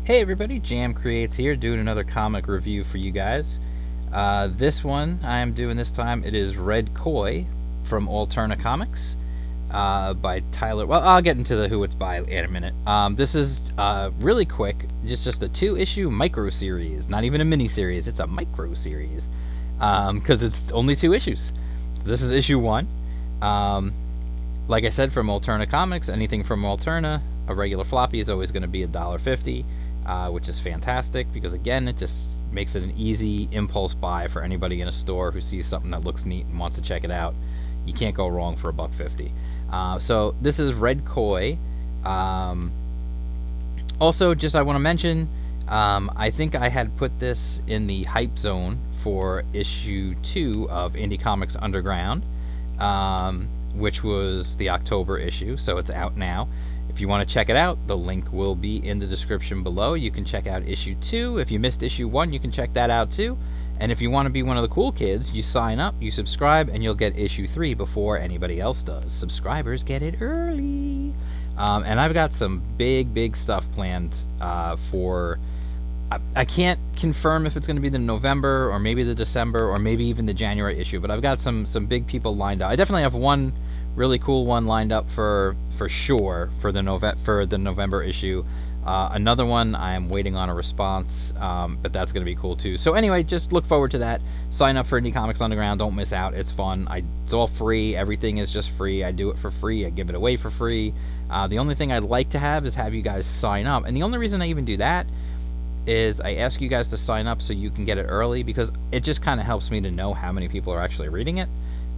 Hey everybody, Jam Creates here, doing another comic review for you guys. This one I'm doing this time, it is Red Koi from Alterna Comics by Tyler. Well, I'll get into who it's by in a minute. This is really quick, just a 2-issue micro series, not even a mini series. It's a micro series because it's only 2 issues. So this is issue 1. Like I said, from Alterna Comics, anything from Alterna, a regular floppy is always going to be $1.50. Which is fantastic because, again, it just makes it an easy impulse buy for anybody in a store who sees something that looks neat and wants to check it out. You can't go wrong for $1.50. So this is Red Koi. Also, just I want to mention, I think I had put this in the hype zone for issue 2 of Indie Comics Underground, which was the October issue, so it's out now. If you want to check it out, the link will be in the description below. You can check out issue 2. If you missed issue 1, you can check that out too. And if you want to be one of the cool kids, you sign up, you subscribe, and you'll get issue 3 before anybody else does. Subscribers get it early. And I've got some big stuff planned for... I can't confirm if it's going to be the November or maybe the December or maybe even the January issue, but I've got some big people lined up. I definitely have one really cool one lined up for sure for the November issue. Another one I'm waiting on a response, but that's going to be cool too. So anyway, just look forward to that. Sign up for Indie Comics Underground. Don't miss out. It's fun. It's all free. Everything is just free. I do it for free. I give it away for free. The only thing I'd like to have is have you guys sign up. And the only reason I even do that is I ask you guys to sign up so you can get it early, because it just kind of helps me to know how many people are actually reading it.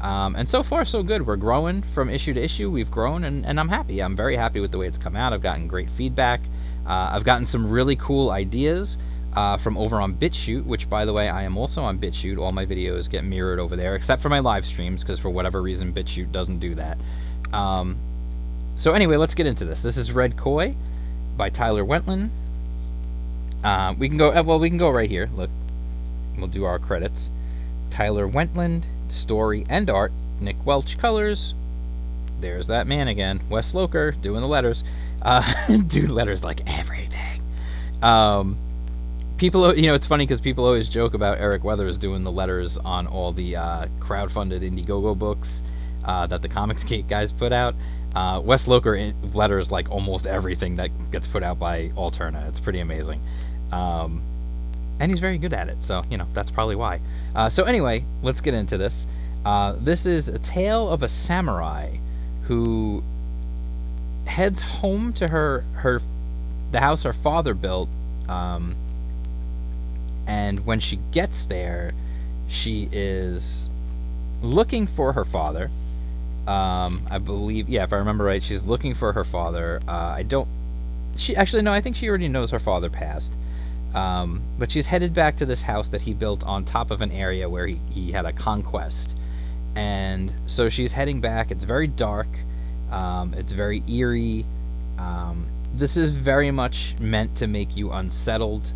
And so far, so good. We're growing from issue to issue. We've grown, and I'm happy. I'm very happy with the way it's come out. I've gotten great feedback. I've gotten some really cool ideas from over on BitChute, which, by the way, I am also on BitChute. All my videos get mirrored over there, except for my live streams, because for whatever reason, BitChute doesn't do that. So anyway, let's get into this. This is Red Koi by Tyler Wendland. We can go right here. Look, we'll do our credits. Tyler Wendland, story and art. Nick Welch, colors. There's that man again. Wes Loker doing the letters. Do letters like everything. People, it's funny because people always joke about Eric Weathers doing the letters on all the crowdfunded Indiegogo books that the Comics Gate guys put out. Wes Loker letters like almost everything that gets put out by Alterna. It's pretty amazing. And he's very good at it, so, that's probably why. So anyway, let's get into this. This is a tale of a samurai who heads home to the house her father built, and when she gets there, she is looking for her father. I believe, if I remember right, she's looking for her father. I think she already knows her father passed. But she's headed back to this house that he built on top of an area where he had a conquest. And so she's heading back. It's very dark. It's very eerie. This is very much meant to make you unsettled.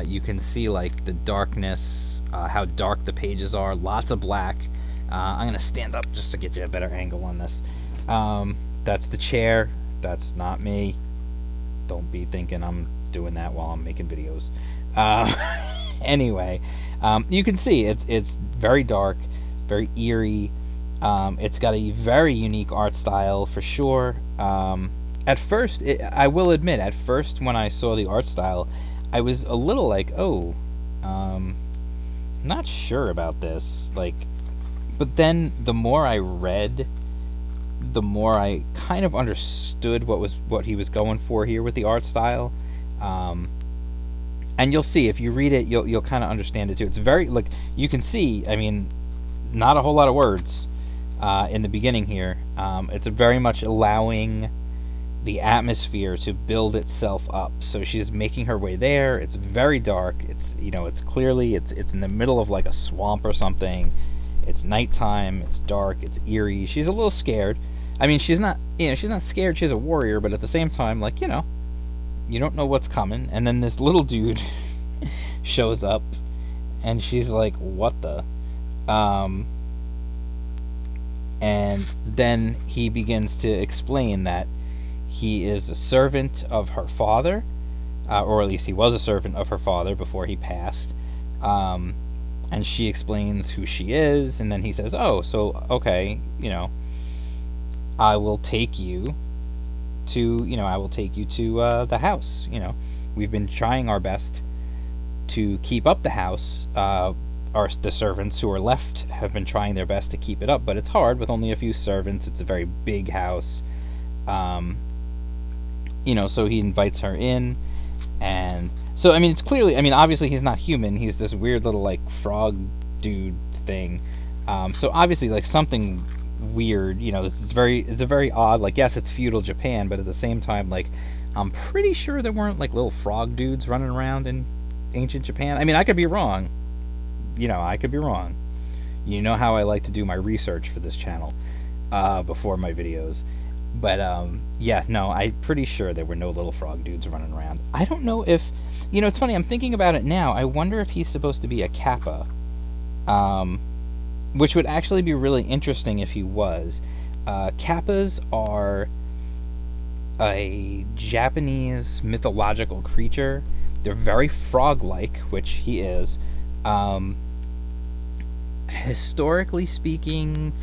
You can see, like, the darkness, how dark the pages are. Lots of black. I'm going to stand up just to get you a better angle on this. That's the chair. That's not me. Don't be thinking I'm doing that while I'm making videos. Anyway, you can see it's very dark, very eerie. It's got a very unique art style for sure. At first, I will admit, when I saw the art style, I was a little like, not sure about this. But then the more I read, the more I kind of understood what he was going for here with the art style. And you'll see if you read it, you'll kind of understand it too. It's very, you can see, not a whole lot of words in the beginning here. It's very much allowing the atmosphere to build itself up. So she's making her way there. It's very dark. It's clearly it's in the middle of like a swamp or something. It's nighttime. It's dark. It's eerie. She's a little scared. She's not scared. She's a warrior, but at the same time, you don't know what's coming. And then this little dude shows up, and she's like, "What the?" And then he begins to explain that he is a servant of her father, or at least he was a servant of her father before he passed. And she explains who she is, and then he says, "Oh, so okay, I will take you to the house. We've been trying our best to keep up the house. The servants who are left have been trying their best to keep it up, but it's hard with only a few servants. It's a very big house. So he invites her in, and so it's clearly, obviously he's not human. He's this weird little like frog dude thing. So obviously like something weird. It's a very odd. Like, yes, it's feudal Japan, but at the same time, like, I'm pretty sure there weren't like little frog dudes running around in ancient Japan. I could be wrong. I could be wrong. You know how I like to do my research for this channel before my videos. But, I'm pretty sure there were no little frog dudes running around. I don't know if... it's funny, I'm thinking about it now. I wonder if he's supposed to be a kappa. Which would actually be really interesting if he was. Kappas are a Japanese mythological creature. They're very frog-like, which he is. Mythologically speaking,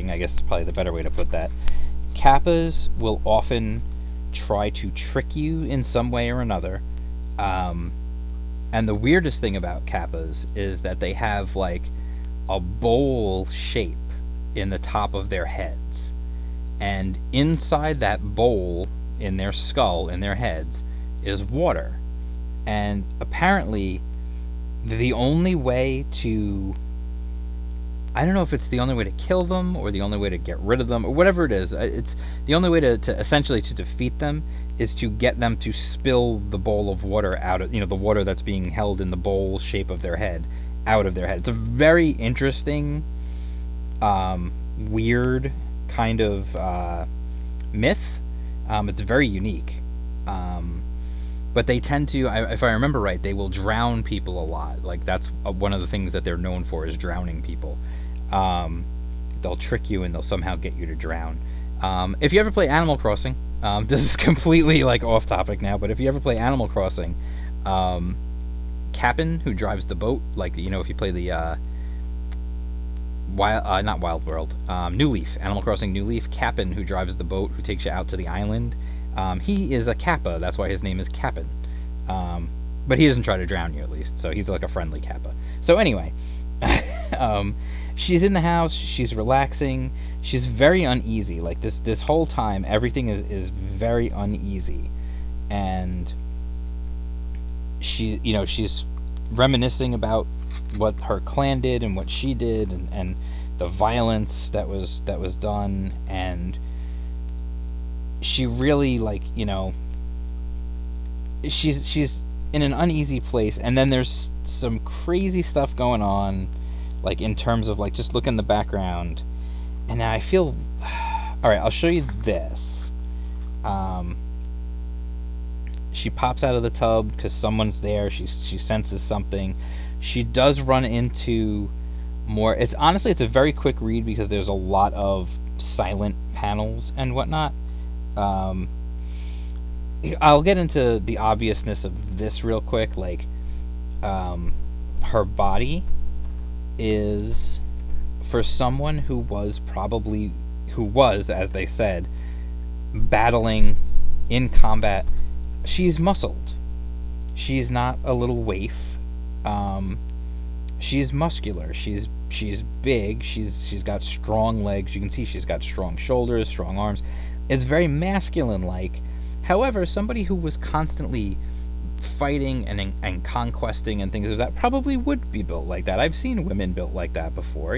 I guess is probably the better way to put that, kappas will often try to trick you in some way or another. And the weirdest thing about kappas is that they have like a bowl shape in the top of their heads. And inside that bowl, in their skull, in their heads, is water. And apparently the only way to... I don't know if it's the only way to kill them or the only way to get rid of them or whatever it is. It's the only way to essentially to defeat them is to get them to spill the bowl of water out of, the water that's being held in the bowl shape of their head out of their head. It's a very interesting, weird kind of myth. It's very unique. But they tend to, if I remember right, they will drown people a lot. Like, that's one of the things that they're known for, is drowning people. They'll trick you and they'll somehow get you to drown. If you ever play Animal Crossing, this is completely like off topic now, but if you ever play Animal Crossing, Cap'n, who drives the boat, like, if you play the not Wild World, New Leaf, Animal Crossing New Leaf, Cap'n, who drives the boat, who takes you out to the island, he is a kappa. That's why his name is Cap'n. But he doesn't try to drown you, at least, so he's like a friendly kappa. So anyway, she's in the house, she's relaxing, she's very uneasy. Like, this whole time, everything is very uneasy. And she's reminiscing about what her clan did and what she did, and the violence that was done, and she really, like, she's in an uneasy place. And then there's some crazy stuff going on, like, in terms of, like, just look in the background, and I feel... Alright, I'll show you this. She pops out of the tub because someone's there. She senses something. She does run into more... It's a very quick read because there's a lot of silent panels and whatnot. I'll get into the obviousness of this real quick. Like, her body is, for someone who was, as they said, battling in combat, she's muscled. She's not a little waif. She's muscular. She's big. She's got strong legs. You can see she's got strong shoulders, strong arms. It's very masculine-like. However, somebody who was constantly fighting and conquesting and things of that probably would be built like that. I've seen women built like that before,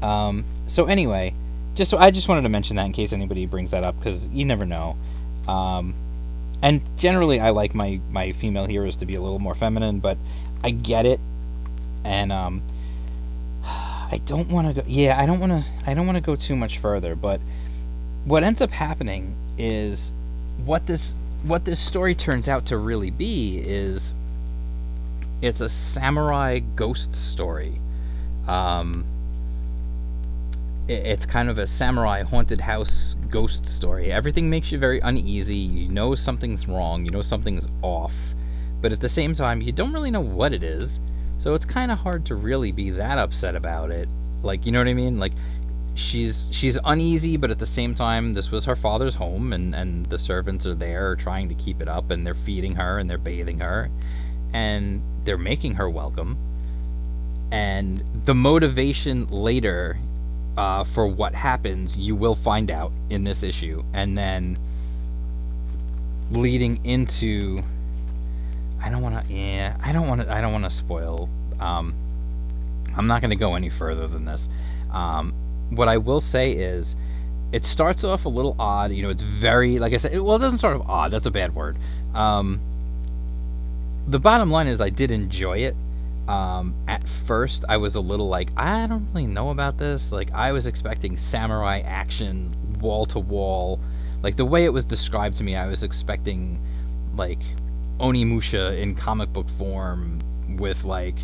So anyway, I just wanted to mention that in case anybody brings that up, because you never know. And generally, I like my female heroes to be a little more feminine, but I get it, and I don't want to go. Yeah, I don't want to go too much further. But what ends up happening is what this story turns out to really be is it's a samurai ghost story. it's kind of a samurai haunted house ghost story. Everything makes you very uneasy. You know something's wrong. You know something's off. But at the same time, you don't really know what it is. So it's kind of hard to really be that upset about it. Like, you know what I mean? Like, she's uneasy, but at the same time, this was her father's home, and the servants are there trying to keep it up, and they're feeding her, and they're bathing her, and they're making her welcome. And the motivation later for what happens, you will find out in this issue, and then leading into, I don't want to spoil. I'm not going to go any further than this. What I will say is, it starts off a little odd. You know, it's very, like I said, it doesn't start off odd. That's a bad word. The bottom line is, I did enjoy it. At first, I was a little like, I don't really know about this. Like, I was expecting samurai action, wall to wall. Like, the way it was described to me, I was expecting, like, Onimusha in comic book form with, like,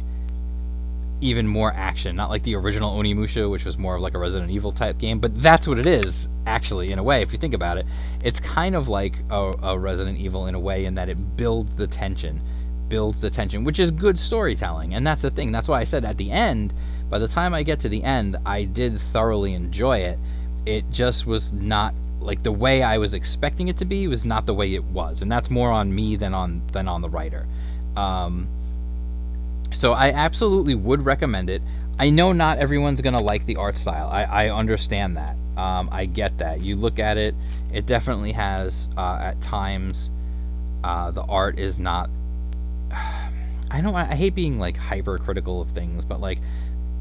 even more action. Not like the original Onimusha, which was more of like a Resident Evil type game, but that's what it is, actually, in a way, if you think about it. It's kind of like a Resident Evil in a way, in that it builds the tension, which is good storytelling. And that's the thing. That's why I said at the end, by the time I get to the end, I did thoroughly enjoy it. It just was not, like, the way I was expecting it to be was not the way it was, and that's more on me than on the writer. So I absolutely would recommend it. I know not everyone's gonna like the art style. I understand that. I get that. You look at it, it definitely has at times the art is not. I hate being like hypercritical of things, but, like,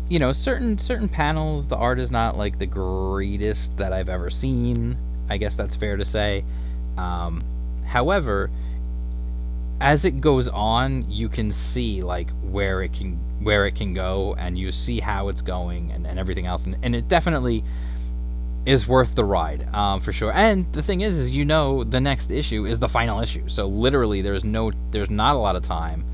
you know, certain panels, the art is not like the greatest that I've ever seen. I guess that's fair to say. However, as it goes on, you can see, like, where it can go, and you see how it's going, and everything else, and it definitely is worth the ride, for sure. And the thing is you know the next issue is the final issue, so literally there's not a lot of time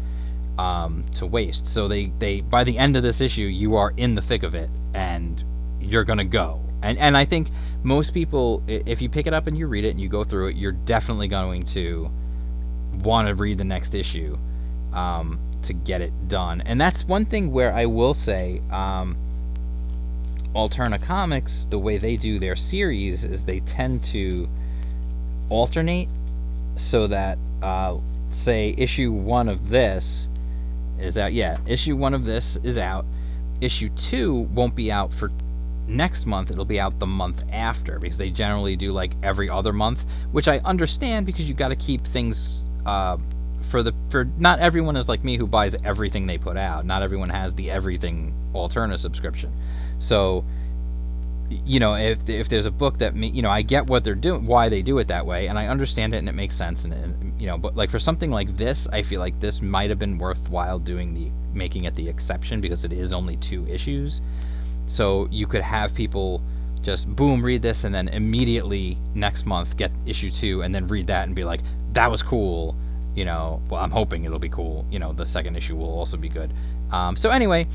to waste. So they by the end of this issue, you are in the thick of it, and you're gonna go. And I think most people, if you pick it up and you read it and you go through it, you're definitely going to want to read the next issue to get it done. And that's one thing where I will say, Alterna Comics, the way they do their series is they tend to alternate, so that say issue 1 of this is out. Yeah, issue 1 of this is out. Issue 2 won't be out for next month. It'll be out the month after, because they generally do like every other month, which I understand, because you got to keep things for not everyone is like me who buys everything they put out. Not everyone has the everything Alterna subscription. So, you know, if there's a book that, you know, I get what they're doing, why they do it that way, and I understand it, and it makes sense, and you know, but like for something like this, I feel like this might have been worthwhile making it the exception, because it is only 2 issues. So you could have people just boom, read this, and then immediately next month get issue 2, and then read that and be like, that was cool. You know, well, I'm hoping it'll be cool. You know, the second issue will also be good. So anyway,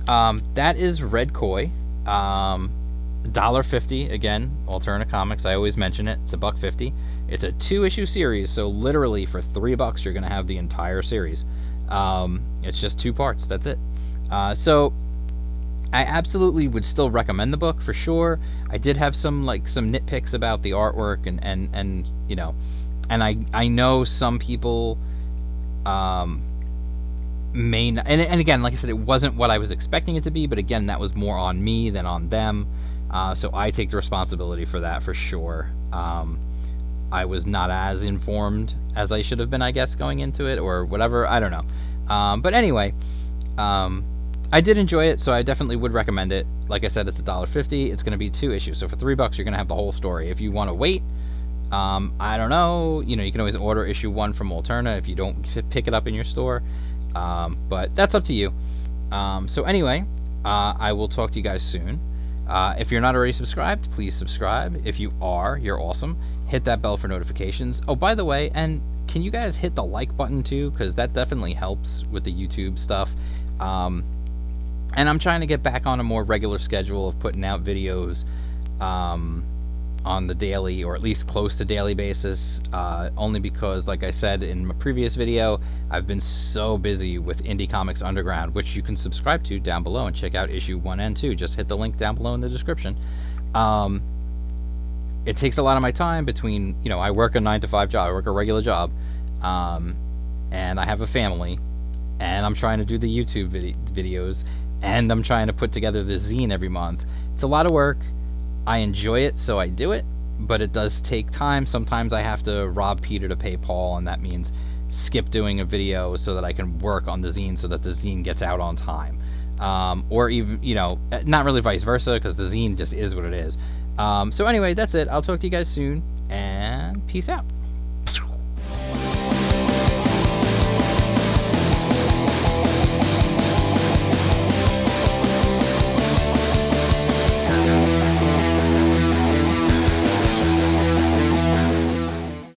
that is Red Koi. $1.50 again, Alterna Comics. I always mention it. It's $1.50. It's a 2-issue series, so literally for $3 you're gonna have the entire series. It's just 2 parts. That's it. So I absolutely would still recommend the book for sure. I did have some nitpicks about the artwork and you know, and I know some people may not, and again, like I said, it wasn't what I was expecting it to be, but again, that was more on me than on them. So I take the responsibility for that for sure. I was not as informed as I should have been, I guess, going into it, or whatever. I don't know. But anyway, I did enjoy it, so I definitely would recommend it. Like I said, it's $1.50. It's going to be 2 issues, so for $3 you're going to have the whole story. If you want to wait, I don't know. You know, you can always order issue 1 from Alterna if you don't pick it up in your store. But that's up to you. So anyway, I will talk to you guys soon. If you're not already subscribed, please subscribe. If you are, you're awesome. Hit that bell for notifications. Oh, by the way, and can you guys hit the like button too? Because that definitely helps with the YouTube stuff. And I'm trying to get back on a more regular schedule of putting out videos on the daily, or at least close to daily basis, only because, like I said in my previous video, I've been so busy with Indie Comics Underground, which you can subscribe to down below and check out issue 1 and 2. Just hit the link down below in the description. It takes a lot of my time between, I work a 9-to-5 job, I work a regular job, and I have a family, and I'm trying to do the YouTube videos, and I'm trying to put together the zine every month. It's a lot of work. I enjoy it, so I do it, but it does take time. Sometimes I have to rob Peter to pay Paul, and that means skip doing a video so that I can work on the zine so that the zine gets out on time. Or even, not really vice versa, because the zine just is what it is. So anyway, that's it. I'll talk to you guys soon, and peace out.